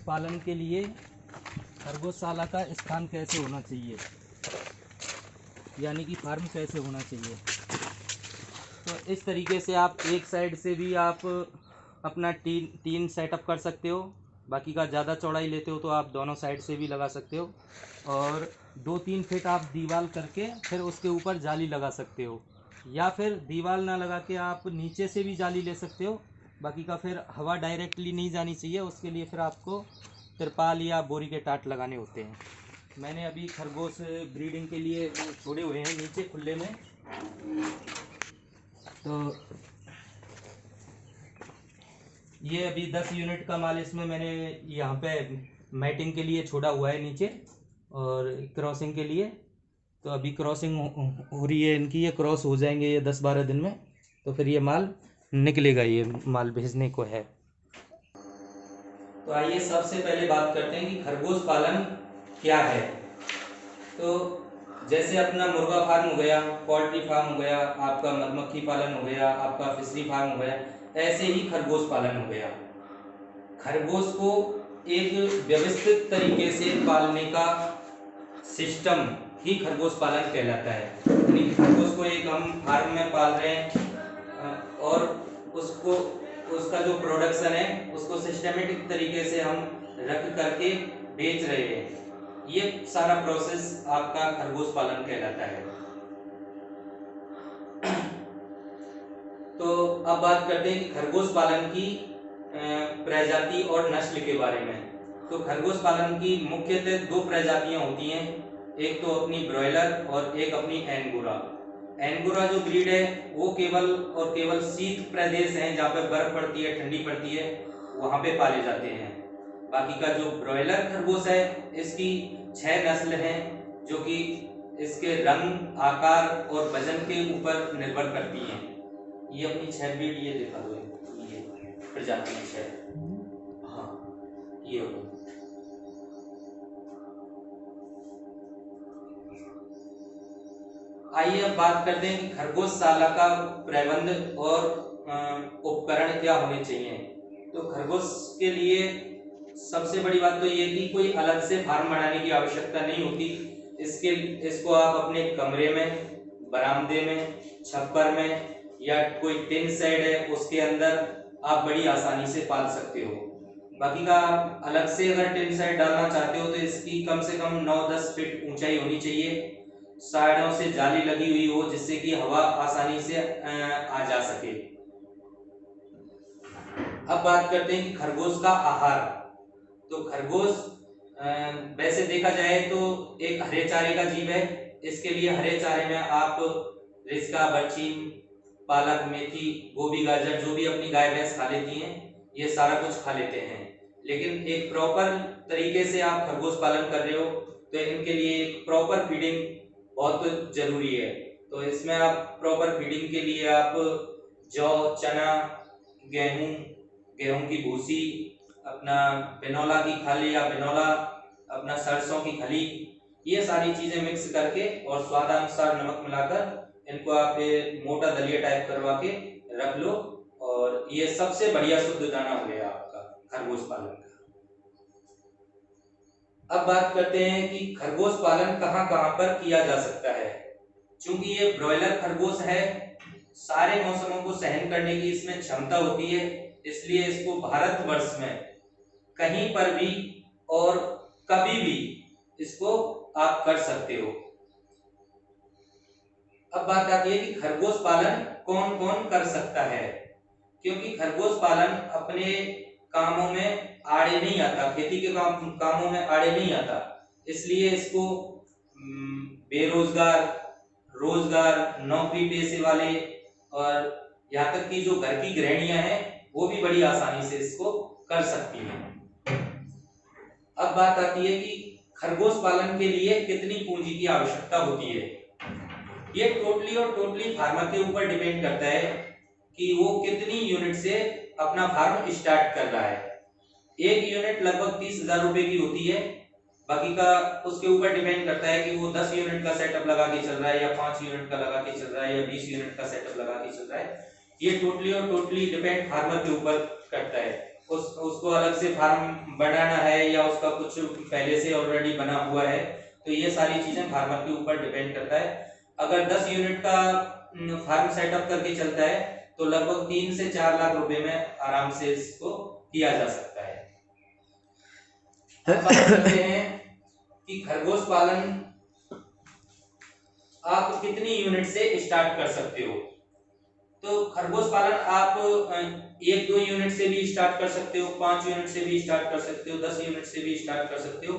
पालन के लिए खरगोशशाला का स्थान कैसे होना चाहिए, यानी कि फार्म कैसे होना चाहिए। तो इस तरीके से आप एक साइड से भी आप अपना टीन सेटअप कर सकते हो। बाकी का ज़्यादा चौड़ाई लेते हो तो आप दोनों साइड से भी लगा सकते हो, और 2-3 फीट आप दीवार करके फिर उसके ऊपर जाली लगा सकते हो, या फिर दीवार ना लगा के आप नीचे से भी जाली ले सकते हो। बाकी का फिर हवा डायरेक्टली नहीं जानी चाहिए, उसके लिए फिर आपको तिरपाल या बोरी के टाट लगाने होते हैं। मैंने अभी खरगोश ब्रीडिंग के लिए छोड़े हुए हैं नीचे खुले में। तो ये अभी 10 यूनिट का माल इसमें मैंने यहाँ पे मैटिंग के लिए छोड़ा हुआ है नीचे, और क्रॉसिंग के लिए। तो अभी क्रॉसिंग हो रही है इनकी, ये क्रॉस हो जाएंगे ये 10-12 दिन में, तो फिर ये माल निकलेगा, ये माल भेजने को है। तो आइए सबसे पहले बात करते हैं कि खरगोश पालन क्या है। तो जैसे अपना मुर्गा फार्म हो गया, पोल्ट्री फार्म हो गया, आपका मधुमक्खी पालन हो गया, आपका फिशरी फार्म हो गया, ऐसे ही खरगोश पालन हो गया। खरगोश को एक व्यवस्थित तरीके से पालने का सिस्टम ही खरगोश पालन कहलाता है। यानी खरगोश को एक हम फार्म में पाल रहे हैं, और उसको उसका जो प्रोडक्शन है उसको सिस्टमेटिक तरीके से हम रख करके बेच रहे हैं। ये सारा प्रोसेस आपका खरगोश पालन कहलाता है। तो अब बात करते हैं कि खरगोश पालन की प्रजाति और नस्ल के बारे में। तो खरगोश पालन की मुख्यतः 2 प्रजातियां होती हैं, एक तो अपनी ब्रॉयलर और एक अपनी एंगोरा। एंगोरा जो ब्रीड है वो केवल और केवल शीत प्रदेश हैं जहाँ पे बर्फ पड़ती है, ठंडी पड़ती है, वहां पे पाले जाते हैं। बाकी का जो ब्रॉयलर खरगोश है इसकी 6 नस्ल हैं, जो कि इसके रंग, आकार और वजन के ऊपर निर्भर करती हैं। ये अपनी 6 ब्रीड, ये दिखा दो, ये प्रजाति 6, हाँ ये हो। आइए अब बात करते हैं कि खरगोशशाला का प्रबंध और उपकरण क्या होने चाहिए। तो खरगोश के लिए सबसे बड़ी बात तो ये कि कोई अलग से फार्म बनाने की आवश्यकता नहीं होती। इसको आप अपने कमरे में, बरामदे में, छप्पर में, या कोई टिन शेड है उसके अंदर आप बड़ी आसानी से पाल सकते हो। बाकी का अलग से अगर टिन शेड डालना चाहते हो तो इसकी कम से कम 9-10 फीट ऊंचाई होनी चाहिए, साइडों से जाली लगी हुई हो जिससे कि हवा आसानी से आ जा सके। अब बात करते हैं कि खरगोश का आहार। तो खरगोश वैसे देखा जाए तो एक हरे चारे का जीव है। इसके लिए हरे चारे में आप रिस्का, बरछीन, पालक, मेथी, गोभी, गाजर, जो भी अपनी गाय भैंस खा लेती हैं, ये सारा कुछ खा लेते हैं। लेकिन एक प्रॉपर तरीके से आप खरगोश पालन कर रहे हो तो इनके लिए एक प्रॉपर फीडिंग बहुत जरूरी है। तो इसमें आप प्रॉपर फीडिंग के लिए आप जौ, चना, गेहूं की भूसी, अपना बिनौला की खल या बिनौला, अपना सरसों की खली, ये सारी चीजें मिक्स करके और स्वादानुसार नमक मिलाकर इनको आप मोटा दलिया टाइप करवा के रख लो, और ये सबसे बढ़िया शुद्ध दाना हो गया आपका खरगोश पालन का। अब बात करते हैं कि खरगोश पालन कहां कहां पर किया जा सकता है। चूंकि ये ब्रॉयलर खरगोश है, सारे मौसमों को सहन करने की इसमें क्षमता होती है, इसलिए इसको भारतवर्ष में कहीं पर भी और कभी भी इसको आप कर सकते हो। अब बात आती है कि खरगोश पालन कौन कौन कर सकता है। क्योंकि खरगोश पालन अपने कामों में आड़े नहीं आता, खेती के कामों में आड़े नहीं आता, इसलिए इसको बेरोजगार, रोजगार, नौकरी पेशे वाले और यहाँ तक कि जो घर की गृहिणियां हैं वो भी बड़ी आसानी से इसको कर सकती हैं। अब बात आती है कि खरगोश पालन के लिए कितनी पूंजी की आवश्यकता होती है। ये टोटली फार्मर के ऊपर डिपेंड करता है कि वो कितनी यूनिट से अपना फार्म स्टार्ट कर रहा है। एक यूनिट लगभग 30,000 रुपए की होती है। बाकी का उसके ऊपर डिपेंड करता है कि वो 10 यूनिट का सेटअप लगा के चल रहा है, या 5 यूनिट का लगा के चल रहा है, या 20 यूनिट का सेटअप लगा के चल रहा है। ये टोटली डिपेंड फार्मर के ऊपर करता है। उसको अलग से फार्म बनाना है या उसका कुछ पहले से ऑलरेडी बना हुआ है, तो ये सारी चीजें फार्मर के ऊपर डिपेंड करता है। अगर 10 यूनिट का फार्म सेटअप करके चलता है तो लगभग 3 से 4 लाख रुपए में आराम से इसको किया जा सकता है। अब बात करते हैं कि खरगोश पालन आप कितनी यूनिट से स्टार्ट कर सकते हो। तो खरगोश पालन आप 1-2 यूनिट से भी स्टार्ट कर सकते हो, 5 यूनिट से भी स्टार्ट कर सकते हो, 10 यूनिट से भी स्टार्ट कर सकते हो।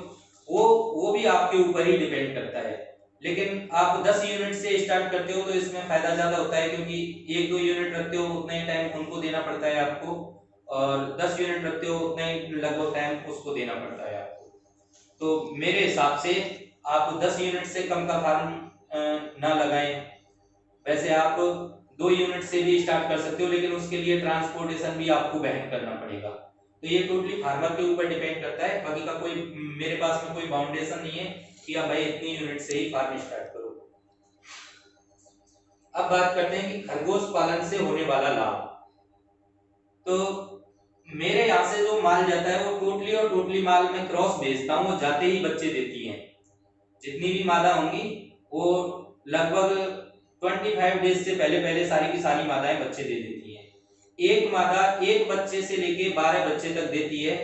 वो भी आपके ऊपर ही डिपेंड करता है। लेकिन आप 10 यूनिट से स्टार्ट करते हो तो इसमें फायदा ज्यादा होता है, क्योंकि 1-2 यूनिट रखते हो उतना ही टाइम उनको देना पड़ता है आपको, और 10 यूनिट रखते हो उतना ही लगभग टाइम उसको देना पड़ता है आपको। तो मेरे हिसाब से आप 10 यूनिट से कम का फार्म ना लगाएं। वैसे आप 2 यूनिट से भी स्टार्ट कर सकते हो, लेकिन उसके लिए ट्रांसपोर्टेशन भी आपको वहन करना पड़ेगा। तो ये टोटली फार्मर के ऊपर डिपेंड करता है। बाकी का कोई मेरे पास में कोई बाउंडेशन नहीं है कि आप भाई इतनी यूनिट से ही फार्म स्टार्ट करो। अब बात करते हैं कि खरगोश पालन से होने वाला लाभ। तो मेरे यहाँ से जो माल जाता है वो टोटली माल मैं क्रॉस भेजता हूँ, वो जाते ही बच्चे देती हैं। जितनी भी मादा होंगी वो लगभग 25 डेज से पहले सारी की सारी मादाएं बच्चे दे देती हैं। एक मादा एक बच्चे से लेके 12 बच्चे तक देती है।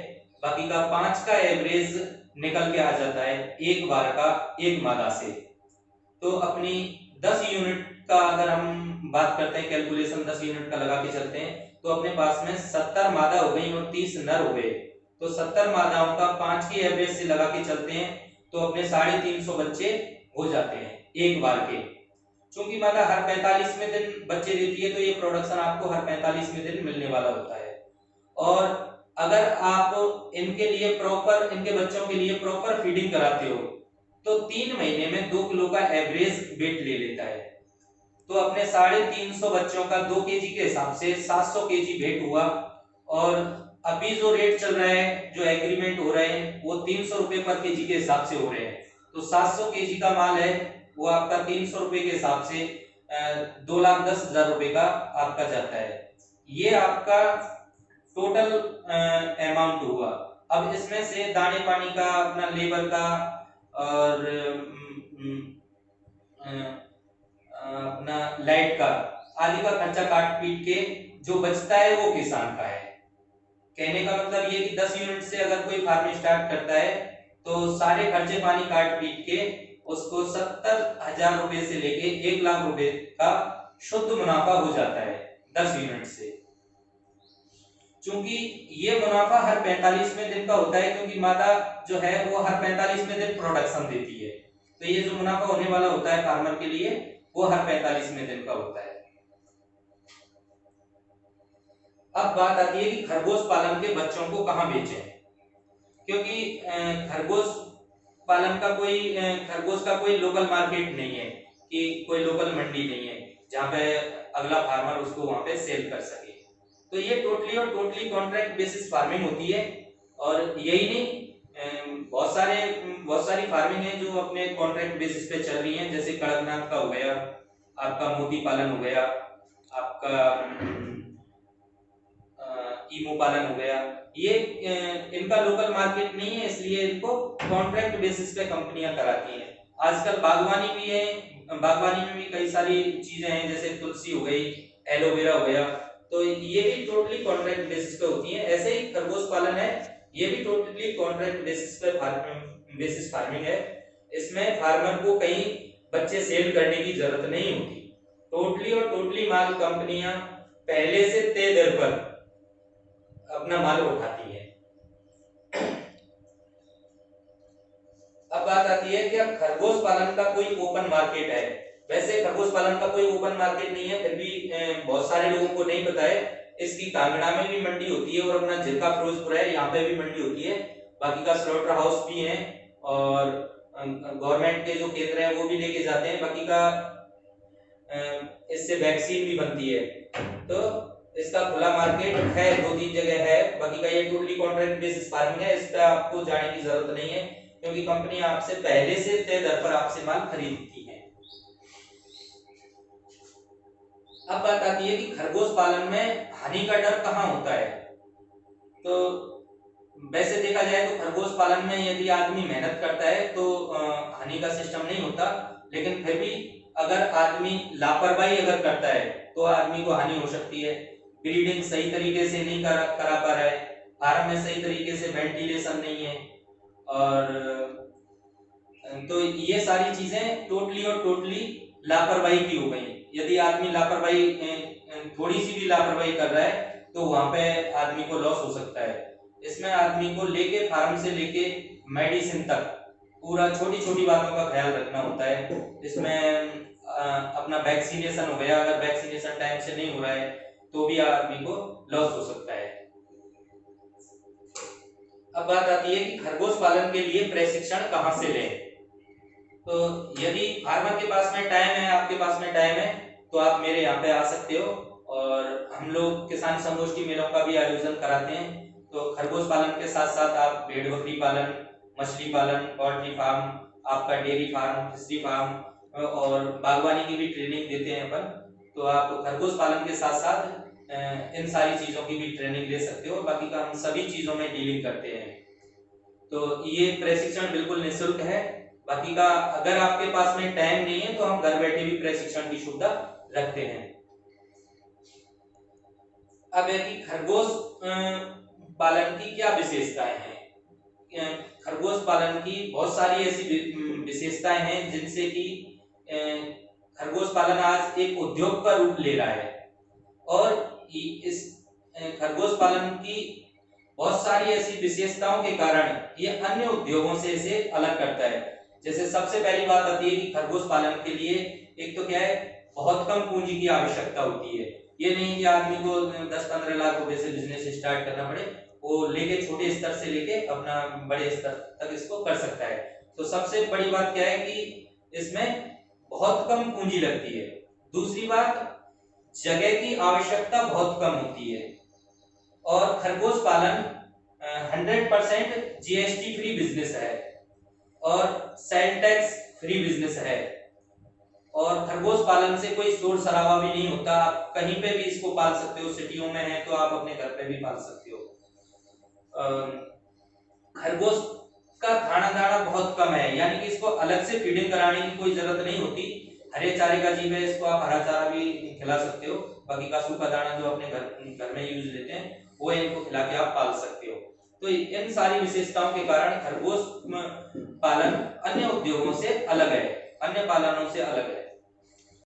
बाकी का 5 का एवरेज निकल के आ जाता है एक बार का एक मादा से। तो अपनी 10 यूनिट का अगर हम बात करते हैं, कैलकुलेशन 10 यूनिट का लगा के चलते हैं, तो अपने पास में 70 मादा हो गई और 30 नर हो गए। तो 70 मादाओं का 5 की एवरेज से लगा के चलते हैं तो अपने 350 बच्चे हो जाते हैं एक बार के। क्योंकि मादा हर 45वें दिन बच्चे देती है तो ये प्रोडक्शन आपको हर 45वें दिन मिलने वाला होता है। और अगर आप इनके लिए प्रॉपर, इनके बच्चों के लिए प्रॉपर फीडिंग कराते हो तो 3 महीने में 2 किलो का एवरेज वेट ले लेता है। तो अपने 350 बच्चों का 2 केजी के हिसाब से 700 केजी वेट हुआ। और अभी जो रेट चल रहा है, जो एग्रीमेंट हो रहे हैं, वो 300 रुपए पर केजी के हिसाब से हो रहे हैं। तो 700 केजी का माल है वो आपका 300 रुपए के हिसाब से 2,10,000 रुपए का आपका जाता है। ये आपका टोटल अमाउंट हुआ। अब इसमें से दाने पानी का, अपना लेबर का और अपना लाइट का आदि का खर्चा काट पीट के जो बचता है वो किसान का है। कहने का मतलब ये कि 10 यूनिट से अगर कोई फार्म स्टार्ट करता है तो सारे खर्चे पानी काट पीट के उसको 70,000 रुपए से लेके 1 लाख रुपए का शुद्ध मुनाफा हो जाता है 10 यूनिट से। क्योंकि ये मुनाफा हर 45वें दिन का होता है, क्योंकि मादा जो है वो हर 45वें दिन प्रोडक्शन देती है। तो ये जो मुनाफा होने वाला होता है फार्मर के लिए वो हर 45वें दिन का होता है। अब बात आती है कि खरगोश पालन के बच्चों को कहाँ बेचें। क्योंकि खरगोश पालन का कोई, खरगोश का कोई लोकल मार्केट नहीं है, कि कोई लोकल मंडी नहीं है जहाँ पे अगला फार्मर उसको वहां पे सेल कर सके। तो ये टोटली कॉन्ट्रैक्ट बेसिस फार्मिंग होती है। और यही नहीं, बहुत सारी फार्मिंग है जो अपने कॉन्ट्रैक्ट बेसिस पे चल रही है। जैसे कड़कनाथ का हो गया, आपका मोती पालन हो गया, आपका ईमो पालन हो गया। ये इनका लोकल मार्केट नहीं है, इसलिए इनको कॉन्ट्रैक्ट बेसिस पे कंपनियां कराती हैं। आजकल बागवानी भी है, बागवानी में भी कई सारी चीजें हैं, जैसे तुलसी हो गई, एलोवेरा हो गया। तो ये भी टोटली कॉन्ट्रैक्ट बेसिस पे होती है। ऐसे ही खरगोश पालन है, ये भी टोटली कॉन्ट्रैक्ट बेसिस पे फार्मिंग है। इसमें फार्मर को कहीं बच्चे सेल करने की जरूरत नहीं होती। टोटली माल कंपनियां पहले से तय दर पर अपना माल उठाती है। अब बात आती है कि अब खरगोश पालन का कोई ओपन मार्केट है। वैसे खरगोश पालन का कोई ओपन मार्केट नहीं है, फिर भी बहुत सारे लोगों को नहीं पता है। इसकी कांगड़ा में भी मंडी होती है और अपना जिरका फिरोजपुर है, यहाँ पे भी मंडी होती है। बाकी का स्लॉटर हाउस भी है और गवर्नमेंट के जो केंद्र है वो भी लेके जाते हैं। बाकी का इससे वैक्सीन भी बनती है। तो इसका खुला मार्केट है, 2-3 जगह है। बाकी का ये टोटली कॉन्ट्रैक्ट बेसिस फार्मिंग है, इस पे आपको जाने की जरूरत नहीं है, क्योंकि कंपनी आपसे पहले से तय दर पर आपसे माल खरीदती है। अब बात आती है कि खरगोश पालन में हानि का डर कहाँ होता है। तो वैसे देखा जाए तो खरगोश पालन में यदि आदमी मेहनत करता है तो हानि का सिस्टम नहीं होता, लेकिन फिर भी अगर आदमी लापरवाही अगर करता है तो आदमी को हानि हो सकती है। ब्रीडिंग सही तरीके से नहीं करा पा रहा है, फार्म में सही तरीके से वेंटिलेशन नहीं है, और तो ये सारी चीजें टोटली लापरवाही की हो गई। यदि आदमी लापरवाही थोड़ी सी भी लापरवाही कर रहा है तो वहां पे आदमी को लॉस हो सकता है। इसमें आदमी को लेके फार्म से लेके मेडिसिन तक पूरा छोटी छोटी बातों का ख्याल रखना होता है। इसमें अपना वैक्सीनेशन हो गया, अगर वैक्सीनेशन टाइम से नहीं हो रहा है तो भी आदमी को लॉस हो सकता है। अब बात आती है कि खरगोश पालन के लिए प्रशिक्षण कहाँ से लें। तो यदि फार्मर के पास में टाइम है, आपके पास में टाइम है, तो आप मेरे यहाँ पे आ सकते हो, और हम लोग किसान संगोष्ठी मेलों का भी आयोजन कराते हैं। तो खरगोश पालन के साथ साथ आप भेड़ बकरी पालन, मछली पालन, पोल्ट्री फार्म, आपका डेयरी फार्म, फिशरी फार्म और बागवानी की भी ट्रेनिंग देते हैं अपन। तो आप खरगोश पालन के साथ साथ इन सारी चीजों की भी ट्रेनिंग ले सकते हो। बाकी का हम सभी चीजों में डीलिंग करते हैं। तो ये प्रशिक्षण बिल्कुल निःशुल्क है। बाकी का अगर आपके पास में टाइम नहीं है तो हम घर बैठे भी प्रशिक्षण की सुविधा रखते हैं। अब है कि खरगोश पालन की क्या विशेषताएं हैं। खरगोश पालन की बहुत सारी ऐसी विशेषताएं हैं जिनसे कि खरगोश पालन आज एक उद्योग का रूप ले रहा है, और इस खरगोश पालन की बहुत सारी ऐसी विशेषताओं के कारण ये अन्य उद्योगों से इसे अलग करता है। जैसे सबसे पहली बात आती है कि खरगोश पालन के लिए एक तो क्या है, बहुत कम पूंजी की आवश्यकता होती है। ये नहीं कि आदमी को 10-15 लाख रुपए से बिजनेस स्टार्ट करना पड़े, वो लेके छोटे स्तर से लेके अपना बड़े स्तर तक इसको कर सकता है। तो सबसे बड़ी बात क्या है कि इसमें बहुत कम पूंजी लगती है। दूसरी बात, जगह की आवश्यकता बहुत कम होती है, और खरगोश पालन 100% जीएसटी फ्री बिजनेस है और सेल टैक्स फ्री बिजनेस है, और खरगोश पालन से कोई शोर शराबा भी नहीं होता। आप कहीं पे भी इसको पाल सकते हो, सिटियों में है तो आप अपने घर पे भी पाल सकते हो। खरगोश का खाना दाना बहुत कम है, यानी कि इसको अलग से फीडिंग कराने की कोई जरूरत नहीं होती। हरे चारे का जीव है, इसको आप हरा चारा भी खिला सकते हो। बाकी का सूखा दाना जो अपने घर में यूज लेते हैं वो इनको खिला के आप पाल सकते हो। तो इन सारी विशेषताओं के कारण खरगोश पालन अन्य उद्योगों से अलग है, अन्य पालनों से अलग है।